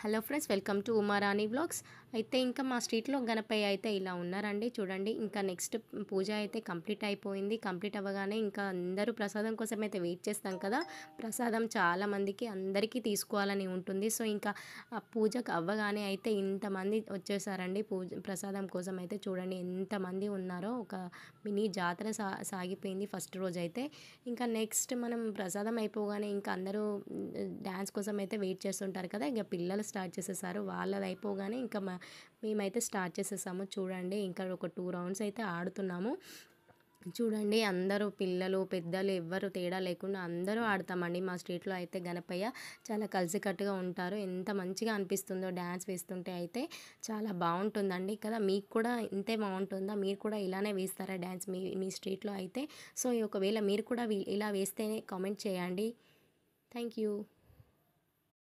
Hello friends, welcome to Uma Rani vlogs. అయితే ఇంకా మా స్ట్రీట్లో గణపయ్య అయితే ఇలా ఉన్నారండి. చూడండి, ఇంకా నెక్స్ట్ పూజ అయితే కంప్లీట్ అయిపోయింది. కంప్లీట్ అవ్వగానే ఇంకా అందరూ ప్రసాదం కోసం అయితే వెయిట్ చేస్తాం కదా. ప్రసాదం చాలామందికి అందరికీ తీసుకోవాలని ఉంటుంది. సో ఇంకా ఆ పూజకు అవ్వగానే అయితే ఇంతమంది వచ్చేసారండి ప్రసాదం కోసం. అయితే చూడండి ఎంతమంది ఉన్నారో. ఒక మినీ జాతర సాగిపోయింది ఫస్ట్ రోజు అయితే. ఇంకా నెక్స్ట్ మనం ప్రసాదం అయిపోగానే ఇంకా అందరూ డ్యాన్స్ కోసం అయితే వెయిట్ చేస్తుంటారు కదా. ఇక పిల్లలు స్టార్ట్ చేసేసారు. వాళ్ళది అయిపోగానే ఇంకా మేమైతే స్టార్ట్ చేసేసాము. చూడండి, ఇంకా ఒక 2 రౌండ్స్ అయితే ఆడుతున్నాము. చూడండి, అందరూ పిల్లలు పెద్దలు ఎవ్వరు తేడా లేకుండా అందరూ ఆడతామండి. మా స్ట్రీట్లో అయితే గణపయ్య చాలా కలిసికట్టుగా ఉంటారు. ఎంత మంచిగా అనిపిస్తుందో డ్యాన్స్ వేస్తుంటే అయితే చాలా బాగుంటుందండి కదా. మీకు కూడా ఇంతే బాగుంటుందా? మీరు కూడా ఇలానే వేస్తారా డ్యాన్స్ మీ స్ట్రీట్లో అయితే? సో ఒకవేళ మీరు కూడా ఇలా వేస్తేనే కామెంట్ చేయండి. Thank you.